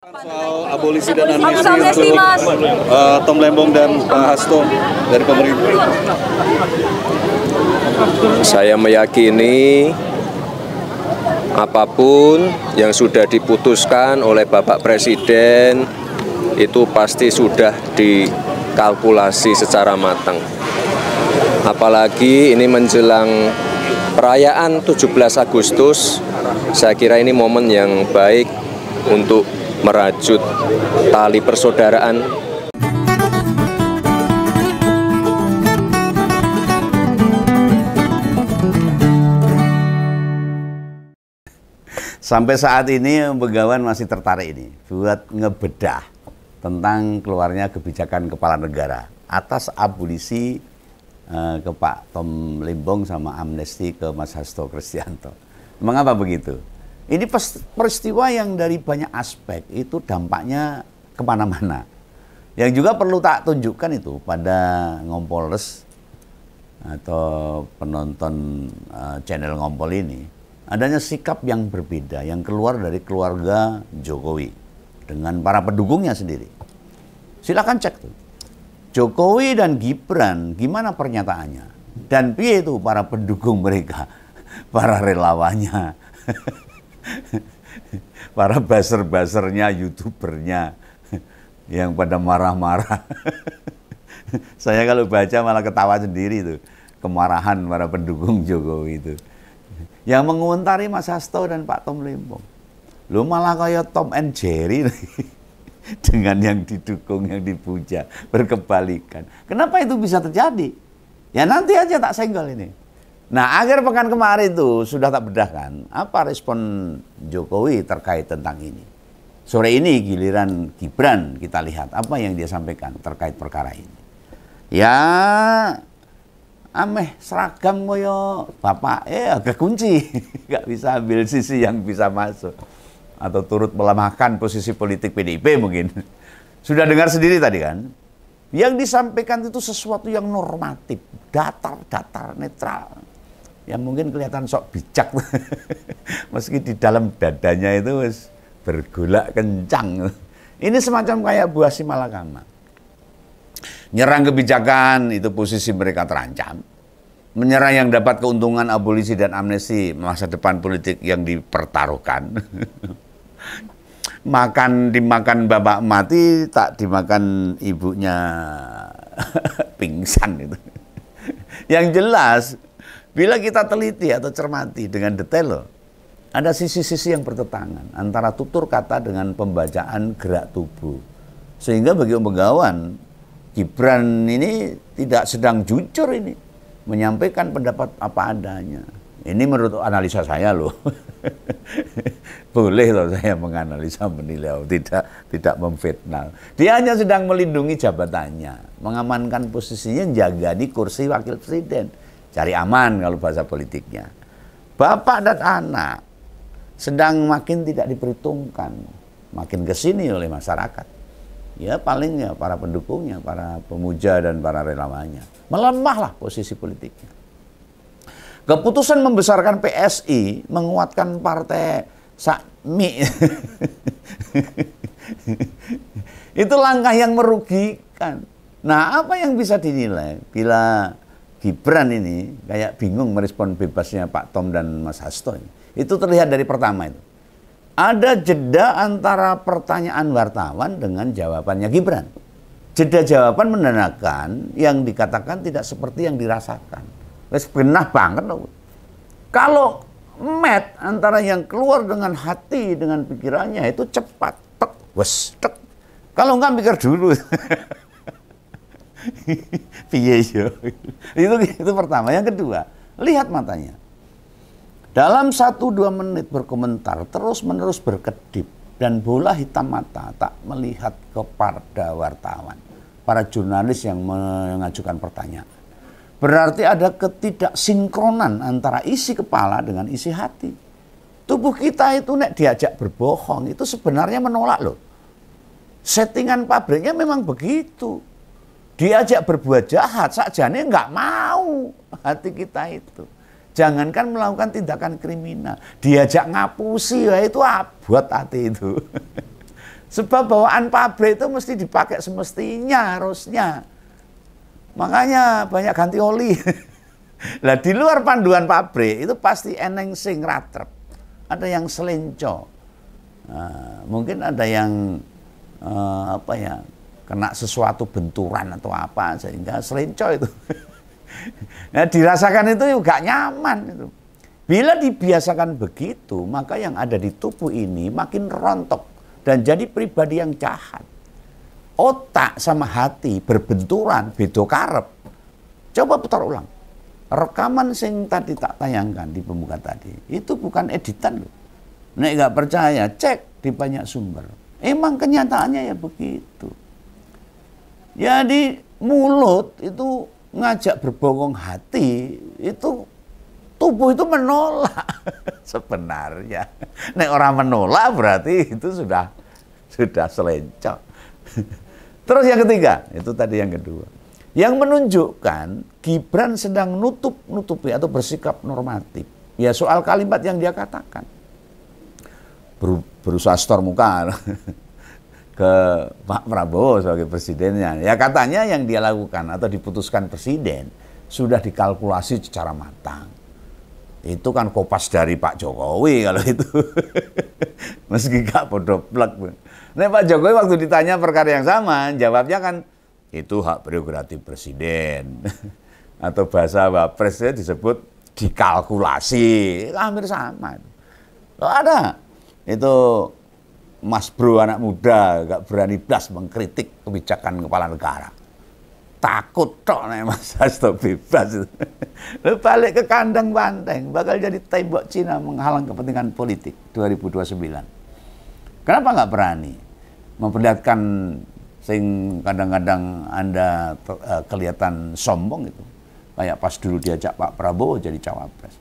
Soal abolisi dan amnesti untuk Tom Lembong dan Pak Hasto dari pemerintah. Saya meyakini apapun yang sudah diputuskan oleh Bapak Presiden itu pasti sudah dikalkulasi secara matang. Apalagi ini menjelang perayaan 17 Agustus, saya kira ini momen yang baik untuk merajut tali persaudaraan. Sampai saat ini Begawan masih tertarik ini buat ngebedah tentang keluarnya kebijakan kepala negara atas abolisi ke Pak Tom Lembong sama amnesti ke Mas Hasto Kristianto. Mengapa begitu? Ini peristiwa yang dari banyak aspek itu dampaknya kemana-mana. Yang juga perlu tak tunjukkan itu pada Ngompolres atau penonton channel Ngompol ini, adanya sikap yang berbeda yang keluar dari keluarga Jokowi dengan para pendukungnya sendiri. Silakan cek tuh. Jokowi dan Gibran gimana pernyataannya? Dan piye itu para pendukung mereka, para relawannya, para buzzer-buzzernya, youtubernya yang pada marah-marah. Saya kalau baca malah ketawa sendiri tuh, kemarahan para pendukung Jokowi itu. Yang mengomentari Mas Hasto dan Pak Tom Lembong. Lu malah kayak Tom and Jerry dengan yang didukung, yang dipuja, berkebalikan. Kenapa itu bisa terjadi? Ya nanti aja tak senggol ini. Nah, akhir pekan kemarin itu sudah tak bedahkan apa respon Jokowi terkait tentang ini. Sore ini giliran Gibran, kita lihat apa yang dia sampaikan terkait perkara ini. Ya, ameh seragam koyo bapak agak kunci, nggak bisa ambil sisi yang bisa masuk atau turut melemahkan posisi politik PDIP mungkin. Sudah dengar sendiri tadi kan? Yang disampaikan itu sesuatu yang normatif, datar, netral. Yang mungkin kelihatan sok bijak. Meski di dalam dadanya itu bergolak kencang. Ini semacam kayak buah simalakama. Nyerang kebijakan itu posisi mereka terancam. Menyerang yang dapat keuntungan abolisi dan amnesti masa depan politik yang dipertaruhkan. Dimakan bapak mati, tak dimakan ibunya pingsan itu. Yang jelas, bila kita teliti atau cermati dengan detail loh, ada sisi-sisi yang bertentangan antara tutur kata dengan pembacaan gerak tubuh. Sehingga bagi Om Begawan, Gibran ini tidak sedang jujur ini, menyampaikan pendapat apa adanya. Ini menurut analisa saya loh. Boleh loh saya menganalisa, menilai, tidak memfitnah. Dia hanya sedang melindungi jabatannya, mengamankan posisinya, jaga di kursi wakil presiden. Cari aman kalau bahasa politiknya. Bapak dan anak sedang makin tidak diperhitungkan, makin kesini oleh masyarakat. Ya paling ya para pendukungnya, para pemuja dan para relawannya. Melemahlah posisi politiknya. Keputusan membesarkan PSI, menguatkan partai Sakmi. Itu langkah yang merugikan. Nah, apa yang bisa dinilai bila Gibran ini kayak bingung merespon bebasnya Pak Tom dan Mas Hasto ini? Itu terlihat dari pertama itu. Ada jeda antara pertanyaan wartawan dengan jawabannya Gibran. Jeda jawaban menandakan yang dikatakan tidak seperti yang dirasakan. Wes benah banget loh. Kalau match antara yang keluar dengan hati dengan pikirannya itu cepat, tek, wes, tek. Kalau enggak mikir dulu. Piye yo. Itu pertama. Yang kedua, lihat matanya. Dalam 1-2 menit berkomentar, terus-menerus berkedip dan bola hitam mata tak melihat kepada wartawan, para jurnalis yang mengajukan pertanyaan. Berarti ada ketidaksinkronan antara isi kepala dengan isi hati. Tubuh kita itu nek diajak berbohong itu sebenarnya menolak loh. Settingan pabriknya memang begitu. Diajak berbuat jahat sakjane nggak mau hati kita itu. Jangankan melakukan tindakan kriminal, diajak ngapusi ya itu abot hati itu. Sebab bawaan pabrik itu mesti dipakai semestinya, harusnya. Makanya banyak ganti oli. Lah di luar panduan pabrik itu pasti eneng sing ratrep. Ada yang selenco. Mungkin ada yang kena sesuatu benturan atau apa sehingga selenco itu. Nah, dirasakan itu juga nyaman itu. Bila dibiasakan begitu, maka yang ada di tubuh ini makin rontok dan jadi pribadi yang jahat. Otak sama hati berbenturan, beda karep. Coba putar ulang. Rekaman sing tadi tak tayangkan di pembuka tadi, itu bukan editan loh. Nek nggak percaya, cek di banyak sumber. Emang kenyataannya ya begitu. Jadi mulut itu ngajak berbongong hati, itu tubuh itu menolak sebenarnya. Nek orang menolak berarti itu sudah selencok. Terus yang ketiga, itu tadi yang kedua. Yang menunjukkan Gibran sedang nutupi atau bersikap normatif. Ya soal kalimat yang dia katakan. Berusaha setor muka ke Pak Prabowo sebagai presidennya. Ya katanya yang dia lakukan atau diputuskan presiden sudah dikalkulasi secara matang. Itu kan kopas dari Pak Jokowi kalau itu. Meski gak bodoh-blek. Nah Pak Jokowi waktu ditanya perkara yang sama, jawabnya kan itu hak prerogatif presiden. Atau bahasa Wapresnya disebut dikalkulasi. Hampir sama. Loh ada. Itu Mas Bro anak muda gak berani blas mengkritik kebijakan kepala negara. Takut tok nek Mas Hasto bebas itu. Balik ke kandang banteng, bakal jadi tembok Cina menghalang kepentingan politik 2029. Kenapa nggak berani memperlihatkan sing kadang-kadang Anda kelihatan sombong itu. Kayak pas dulu diajak Pak Prabowo jadi cawapres.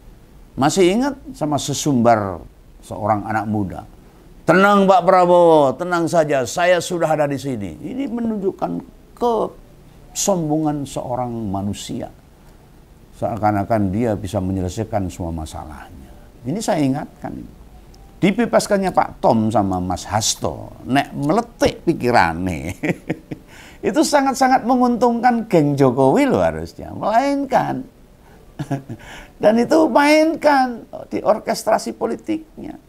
Masih ingat sama sesumbar seorang anak muda. Tenang Pak Prabowo, tenang saja, saya sudah ada di sini. Ini menunjukkan kesombongan seorang manusia. Seakan-akan dia bisa menyelesaikan semua masalahnya. Ini saya ingatkan. Dibebaskannya Pak Tom sama Mas Hasto, nek meletik pikirannya, itu sangat-sangat menguntungkan geng Jokowi loh harusnya. Melainkan, dan itu mainkan di orkestrasi politiknya.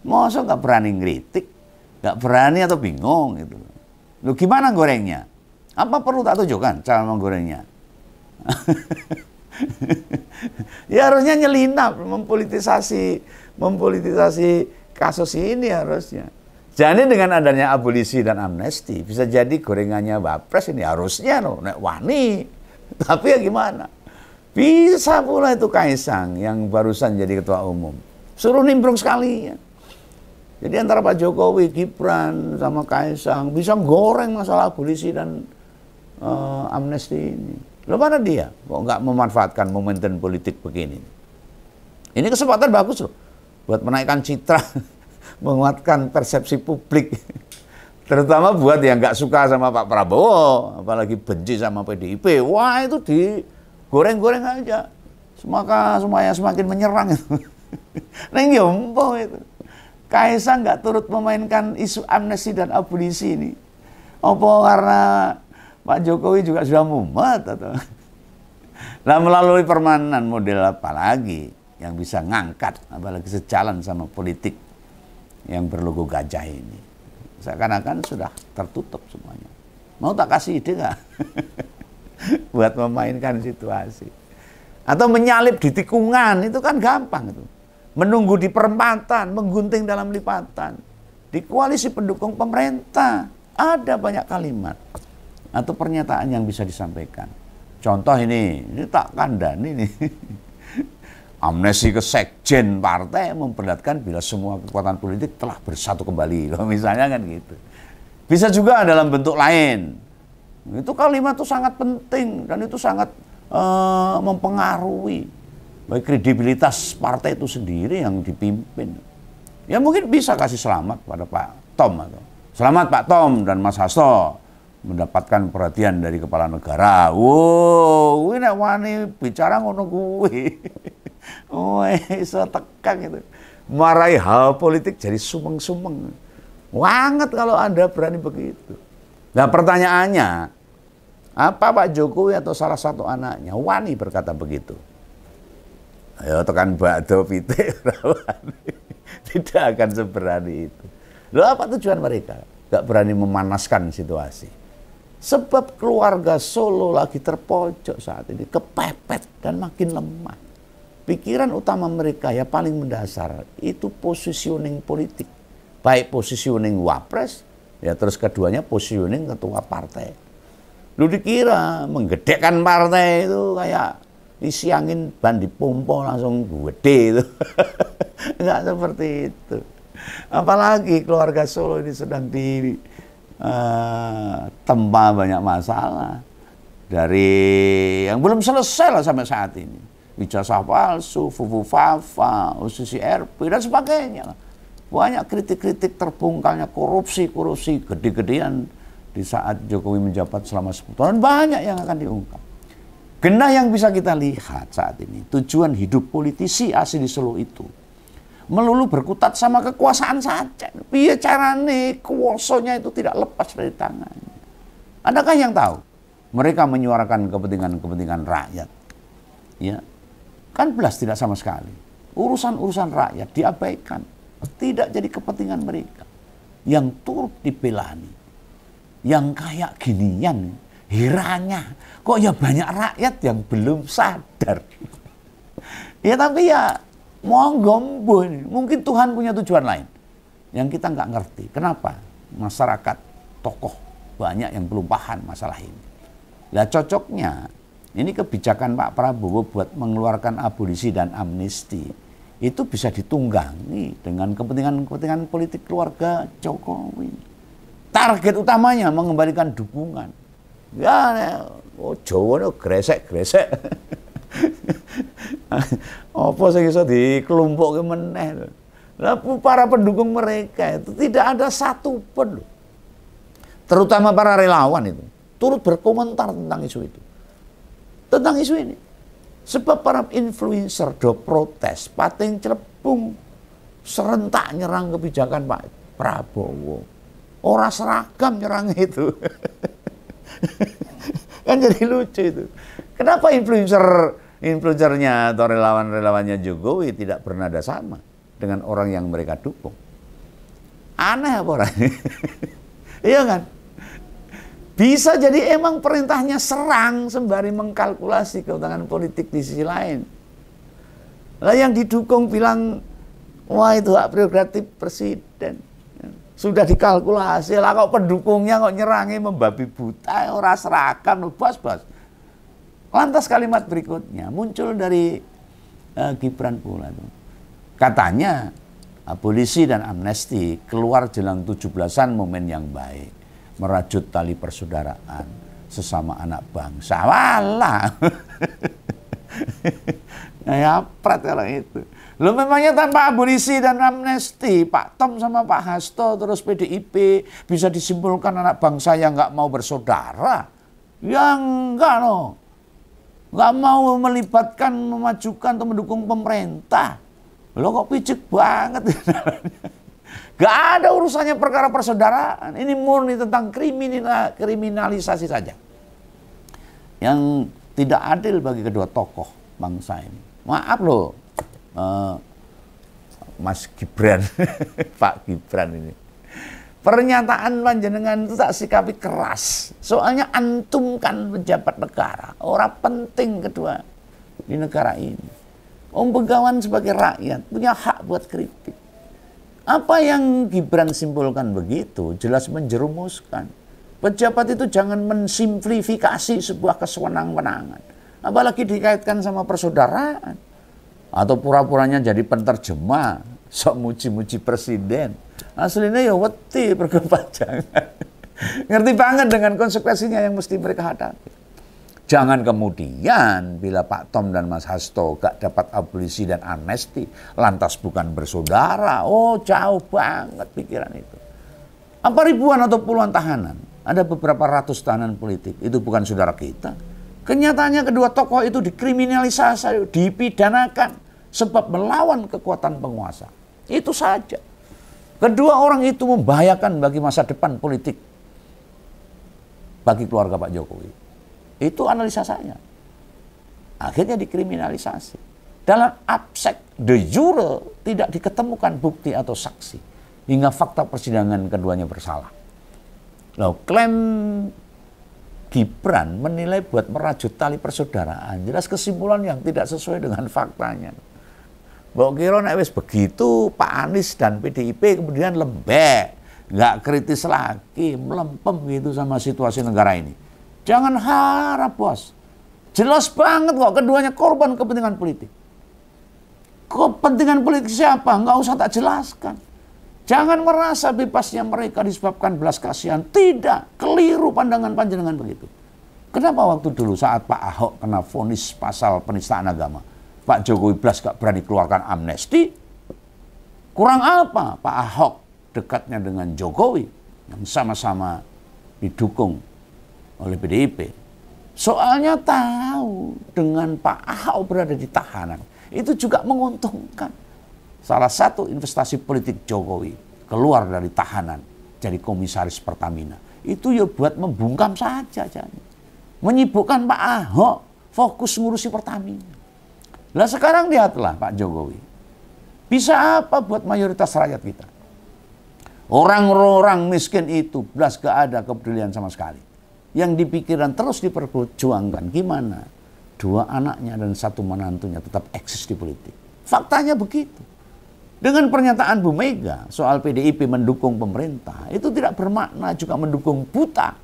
Masa nggak berani ngeritik, nggak berani atau bingung gitu. Lu gimana gorengnya? Apa perlu tak tunjukkan cara menggorengnya? Ya harusnya nyelinap, mempolitisasi kasus ini harusnya. Jadi dengan adanya abolisi dan amnesti bisa jadi gorengannya Wapres ini harusnya loh, nek wani. Tapi ya gimana? Bisa pula itu Kaisang yang barusan jadi ketua umum. Suruh nimbrung sekali ya. Jadi antara Pak Jokowi, Gibran sama Kaisang bisa goreng masalah abolisi dan amnesti ini. Loh mana dia? Kok nggak memanfaatkan momentum politik begini? Ini kesempatan bagus loh buat menaikkan citra, menguatkan persepsi publik. Terutama buat yang nggak suka sama Pak Prabowo, apalagi benci sama PDIP. Wah itu digoreng-goreng aja. Semuanya semakin menyerang. Neng yompo itu. Kaisang nggak turut memainkan isu amnesti dan abolisi ini. Apa karena Pak Jokowi juga sudah mumet atau? Nah melalui permainan model apa lagi yang bisa ngangkat, apalagi sejalan sama politik yang berlogo gajah ini. Seakan-akan sudah tertutup semuanya. Mau tak kasih ide nggak? Buat memainkan situasi. Atau menyalip di tikungan, itu kan gampang itu. Menunggu di perempatan, menggunting dalam lipatan. Di koalisi pendukung pemerintah, ada banyak kalimat atau pernyataan yang bisa disampaikan. Contoh ini tak kandani nih. Amnesti ke sekjen partai memperlihatkan bila semua kekuatan politik telah bersatu kembali. Misalnya kan gitu. Bisa juga dalam bentuk lain. Itu kalimat itu sangat penting dan itu sangat mempengaruhi baik kredibilitas partai itu sendiri yang dipimpin. Ya mungkin bisa kasih selamat pada Pak Tom atau selamat Pak Tom dan Mas Hasto mendapatkan perhatian dari kepala negara. Wow, ini wani bicara ngono kuwi. Oh, iso tekan itu. Marahi hal politik jadi sumeng-sumeng. Banget kalau Anda berani begitu. Nah pertanyaannya, apa Pak Jokowi atau salah satu anaknya wani berkata begitu? Ayo tekan bakdo pitik, tidak akan seberani itu. Loh apa tujuan mereka? Gak berani memanaskan situasi. Sebab keluarga Solo lagi terpojok saat ini, kepepet dan makin lemah. Pikiran utama mereka ya paling mendasar itu positioning politik. Baik positioning wapres, ya terus keduanya positioning ketua partai. Lu dikira menggedekkan partai itu kayak disiangin ban dipompo langsung gede itu. Enggak seperti itu. Apalagi keluarga Solo ini sedang tempa banyak masalah. Dari yang belum selesai lah sampai saat ini. Ijazah palsu, fufu-fafa, ususi RP, dan sebagainya. Banyak kritik-kritik terbongkarnya korupsi gede-gedean di saat Jokowi menjabat selama 10 tahun. Banyak yang akan diungkap. Genah yang bisa kita lihat saat ini, tujuan hidup politisi asli di Solo itu melulu berkutat sama kekuasaan saja. Biar caranya kuosonya itu tidak lepas dari tangannya. Adakah yang tahu? Mereka menyuarakan kepentingan rakyat. Ya, kan belas tidak sama sekali. Urusan-urusan rakyat diabaikan. Tidak jadi kepentingan mereka. Yang turut dibelani. Yang kayak ginian. Herannya. Kok ya banyak rakyat yang belum sadar. Ya tapi ya monggo ini. Mungkin Tuhan punya tujuan lain. Yang kita nggak ngerti. Kenapa? Masyarakat, tokoh banyak yang belum paham masalah ini. Lah cocoknya. Ini kebijakan Pak Prabowo buat mengeluarkan abolisi dan amnesti. Itu bisa ditunggangi dengan kepentingan politik keluarga Jokowi. Target utamanya mengembalikan dukungan. Ya, Jawa itu gresek-gresek. Apa sih bisa dikelompokkan meneh. Lah para pendukung mereka itu tidak ada satu pun. Terutama para relawan itu turut berkomentar tentang isu itu. Tentang isu ini. Sebab para influencer do protes, pating celepung serentak nyerang kebijakan Pak Prabowo. Orang seragam nyerang itu. Kan jadi lucu itu. Kenapa influencernya atau relawannya Jokowi tidak bernada sama dengan orang yang mereka dukung? Aneh apa orang ini? Iya kan? Bisa jadi emang perintahnya serang sembari mengkalkulasi keuntungan politik di sisi lain. Lah yang didukung bilang, wah itu hak prerogatif presiden. Sudah dikalkulasi, lah kok pendukungnya kok nyerangi membabi buta, orang seragam, bos-bos. Lantas kalimat berikutnya muncul dari Gibran pula. Katanya abolisi dan amnesti keluar jelang 17-an momen yang baik. Merajut tali persaudaraan sesama anak bangsa. Walah. Ya pret kalau itu. Lo memangnya tanpa abolisi dan amnesti, Pak Tom sama Pak Hasto terus PDIP bisa disimpulkan anak bangsa yang nggak mau bersaudara? Ya enggak loh. Nggak mau melibatkan, memajukan atau mendukung pemerintah. Lo kok picik banget. Gak ada urusannya perkara persaudaraan. Ini murni tentang kriminalisasi saja. Yang tidak adil bagi kedua tokoh bangsa ini. Maaf loh, Mas Gibran, Pak Gibran ini. Pernyataan panjenengan itu tak sikapi keras. Soalnya antum kan pejabat negara. Orang penting kedua di negara ini. Om Begawan sebagai rakyat punya hak buat kritik. Apa yang Gibran simpulkan begitu jelas menjerumuskan. Pejabat itu jangan mensimplifikasi sebuah kesewenang-wenangan. Apalagi dikaitkan sama persaudaraan. Atau pura-puranya jadi penterjemah. Sok muji-muji presiden. Aslinya ya wedi berkepanjangan. Ngerti banget dengan konsekuensinya yang mesti mereka hadapi. Jangan kemudian bila Pak Tom dan Mas Hasto gak dapat abolisi dan amnesti, lantas bukan bersaudara. Oh jauh banget pikiran itu. Apa ribuan atau puluhan tahanan? Ada beberapa ratus tahanan politik. Itu bukan saudara kita. Kenyataannya kedua tokoh itu dikriminalisasi, dipidanakan. Sebab melawan kekuatan penguasa. Itu saja. Kedua orang itu membahayakan bagi masa depan politik bagi keluarga Pak Jokowi. Itu analisa saya. Akhirnya dikriminalisasi. Dalam absek de jure tidak diketemukan bukti atau saksi. Hingga fakta persidangan keduanya bersalah. Loh, klaim Gibran menilai buat merajut tali persaudaraan. Jelas kesimpulan yang tidak sesuai dengan faktanya. Mbok kira nek wis begitu Pak Anies dan PDIP kemudian lembek, nggak kritis lagi, melempem gitu sama situasi negara ini. Jangan harap, bos. Jelas banget kok keduanya korban kepentingan politik. Kepentingan politik siapa? Nggak usah tak jelaskan. Jangan merasa bebasnya mereka disebabkan belas kasihan. Tidak, keliru pandangan panjenengan begitu. Kenapa waktu dulu saat Pak Ahok kena vonis pasal penistaan agama, Pak Jokowi belas gak berani keluarkan amnesti? Kurang apa Pak Ahok dekatnya dengan Jokowi yang sama-sama didukung oleh PDIP? Soalnya tahu dengan Pak Ahok berada di tahanan, itu juga menguntungkan. Salah satu investasi politik Jokowi keluar dari tahanan jadi komisaris Pertamina. Itu ya buat membungkam saja. Menyibukkan Pak Ahok fokus ngurusi Pertamina. Lah sekarang lihatlah Pak Jokowi. Bisa apa buat mayoritas rakyat kita? Orang-orang miskin itu belas gak ada kepedulian sama sekali. Yang dipikiran terus diperjuangkan gimana? Dua anaknya dan satu menantunya tetap eksis di politik. Faktanya begitu. Dengan pernyataan Bu Mega soal PDIP mendukung pemerintah, itu tidak bermakna juga mendukung buta.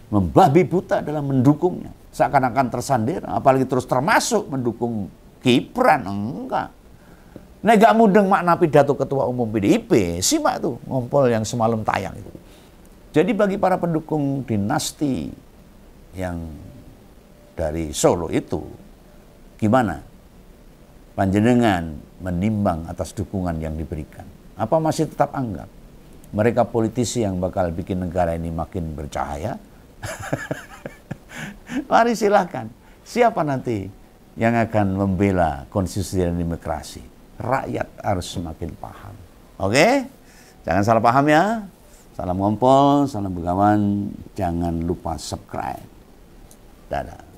Membabi buta dalam mendukungnya. Seakan-akan tersandera, apalagi terus termasuk mendukung Gibran. Enggak. Nek gak mudeng makna pidato Ketua Umum PDIP, simak tuh ngompol yang semalam tayang itu. Jadi bagi para pendukung dinasti yang dari Solo itu, gimana? Panjenengan menimbang atas dukungan yang diberikan. Apa masih tetap anggap mereka politisi yang bakal bikin negara ini makin bercahaya? Mari silahkan. Siapa nanti yang akan membela konstitusi dan demokrasi? Rakyat harus semakin paham. Oke? Jangan salah paham ya. Salam ngompol, salam begawan. Jangan lupa subscribe. Dadah.